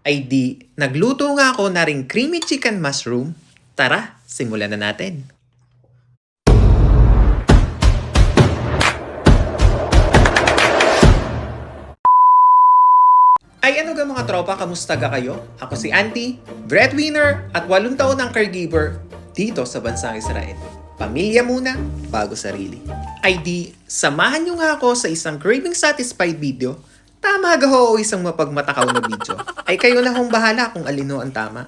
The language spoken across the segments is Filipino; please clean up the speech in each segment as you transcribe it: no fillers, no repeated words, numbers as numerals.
Ay di, nagluto nga ako na ring creamy chicken mushroom. Tara, simulan na natin. Ay ano ga mga tropa, kamusta ga kayo? Ako si Auntie, breadwinner at 8 taon ng caregiver dito sa bansang Israel. Pamilya muna, bago sarili. Ay di, samahan nyo nga ako sa isang craving satisfied video. Tama ga ho o isang mapagmatakaw na video. Ay kayo na hong bahala kung alino ang tama.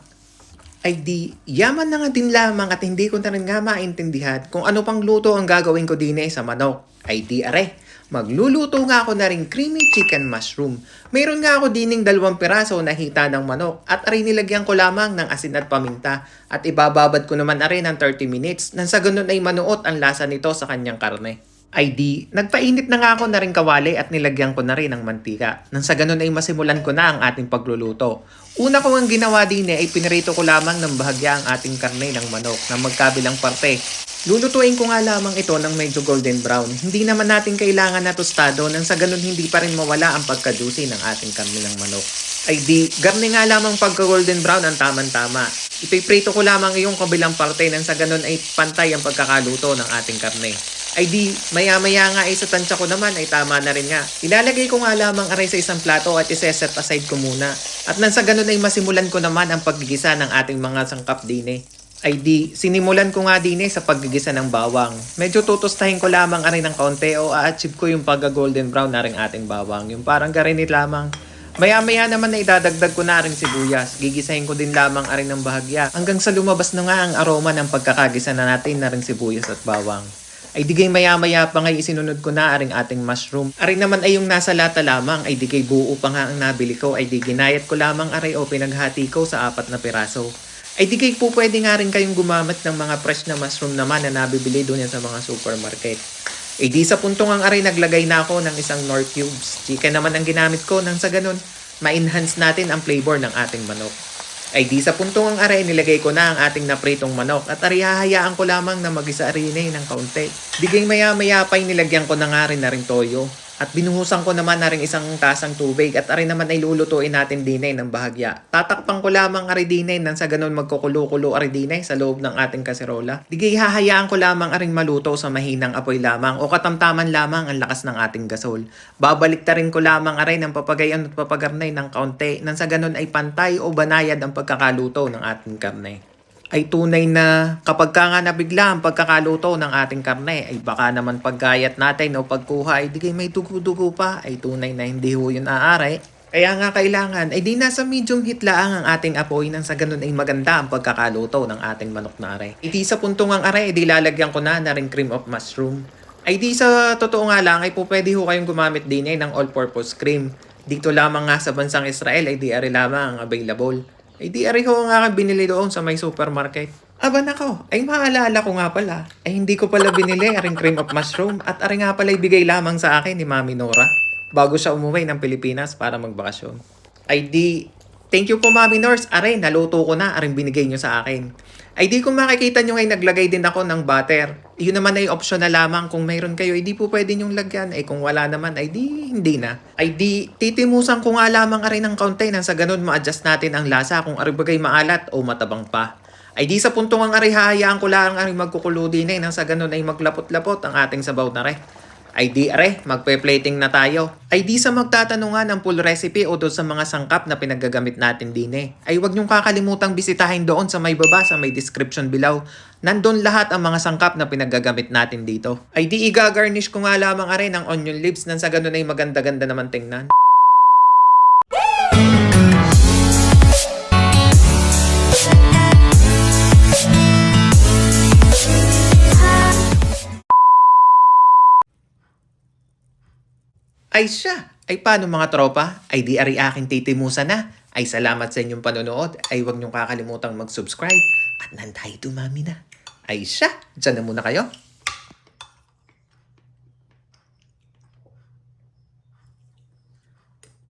Ay di, yaman na nga din lamang at hindi ko na rin nga maintindihan kung ano pang luto ang gagawin ko din sa manok. Ay di are, magluluto nga ako na ring creamy chicken mushroom. Mayroon nga ako dining 2 piraso na hita ng manok at aray nilagyan ko lamang ng asin at paminta at ibababad ko naman aray ng 30 minutes nang sa ganun ay manuot ang lasa nito sa kanyang karne. Ay di, nagpainit na nga ako na ring kawali at nilagyan ko na rin ng mantika. Nang sa ganun ay masimulan ko na ang ating pagluluto. Una ko ang ginawa din ay pinirito ko lamang ng bahagya ang ating karne ng manok na magkabilang parte. Lulutuin ko nga lamang ito ng medyo golden brown. Hindi naman natin kailangan na tostado nang sa ganun hindi pa rin mawala ang pagka-juicy ng ating karne ng manok. Ay di, garne nga lamang pagka-golden brown ang tamang-tama. Ipiprito ko lamang yung kabilang parte nang sa ganun ay pantay ang pagkakaluto ng ating karne. Ay di, maya-maya nga ay sa tansya ko naman ay tama na rin nga. Ilalagay ko nga lamang aray sa isang plato at iseset aside ko muna. At nang sa ganun ay masimulan ko naman ang paggigisa ng ating mga sangkap dine. Ay di, sinimulan ko nga dine sa paggigisa ng bawang. Medyo tutustahin ko lamang aray ng kaunti o a-achieve ko yung pagka-golden brown na rin ating bawang. Yung parang garinit lamang. Maya-maya naman na idadagdag ko na rin sibuyas. Gigisahin ko din lamang aring ng bahagya hanggang sa lumabas na nga ang aroma ng pagkakagisa na natin na rin sibuyas at bawang. Ay digay maya-maya pa ngay isinunod ko na aring ating mushroom. Aring naman ay yung nasa lata lamang ay digay buo pa nga ang nabili ko ay di ginayat ko lamang aray o pinaghati ko sa 4 na piraso. Ay digay po pwede nga rin kayong gumamit ng mga fresh na mushroom naman na nabibili doon yan sa mga supermarket. Ay di sa puntong ang aray naglagay na ako ng isang Knorr cubes. Chicken naman ang ginamit ko nang sa ganun ma-enhance natin ang flavor ng ating manok. Ay di sa puntong ang aray nilagay ko na ang ating napritong manok at aray hahayaan ko lamang na mag-isa arine ng kaunti. Digay maya-maya pa'y nilagyan ko na nga rin na rin toyo. At binuhusan ko naman na rin isang tasang tubig at aray naman ay lulutuin natin dinay ng bahagya. Tatakpan ko lamang aray dinay nang sa ganun magkukulo-kulo aray dinay sa loob ng ating kaserola. Digay hahayaan ko lamang aring maluto sa mahinang apoy lamang o katamtaman lamang ang lakas ng ating gasol. Babalik ta rin ko lamang aray ng papagayon at papagarnay ng kaunti nang sa ganun ay pantay o banayad ang pagkakaluto ng ating karne. Ay tunay na kapag ka nga nabigla ang pagkakaluto ng ating karne ay baka naman paggayat natin o pagkuha ay di kayo may dugo-dugo pa ay tunay na hindi ho yun aare. Kaya nga kailangan ay di nasa medium heat laang ang ating apoy nang sa ganun ay maganda ang pagkakaluto ng ating manok na are. Ay di sa puntong ang are ay di lalagyan ko na ring cream of mushroom. Ay di sa totoo nga lang ay po pwede ho kayong gumamit din ng all-purpose cream. Dito lamang nga sa bansang Israel ay di are lamang ang available. Ay di ari ko nga binili doon sa may supermarket. Aba nako, ay maalala ko nga pala. Ay hindi ko pala binili aring cream of mushroom at ari nga pala ibigay lamang sa akin ni Mami Nora bago siya umuwi ng Pilipinas para magbakasyon. Ay di, thank you po Mami Nors, are naluto ko na aring binigay nyo sa akin. Ay di kung makikita nyo ay naglagay din ako ng butter. Yun naman ay option na lamang kung mayroon kayo. Ay di po pwede nyong lagyan. Ay kung wala naman ay di hindi na. Ay di titimusan ko nga lamang arin ng kaunti nang sa ganun ma-adjust natin ang lasa kung aribagay maalat o matabang pa. Ay di sa puntong ang ari hahayaan ko lang aring magkukulo din nang sa ganun ay maglapot-lapot ang ating sabaw na re. Ay di are, magpe-plating na tayo. Ay di sa magtatanungan ng full recipe o doon sa mga sangkap na pinagagamit natin din ay huwag niyong kakalimutang bisitahin doon sa may baba sa may description below. Nandun lahat ang mga sangkap na pinagagamit natin dito. Ay di i-garnish ko nga lamang are ng onion leaves nang sa ganun ay maganda-ganda naman tingnan. Ay siya! Ay paano mga tropa? Ay di ari aking titimusan na. Ay salamat sa inyong panonood. Ay huwag niyong kakalimutang mag-subscribe. At nantay dumami na. Ay siya! Diyan na muna kayo.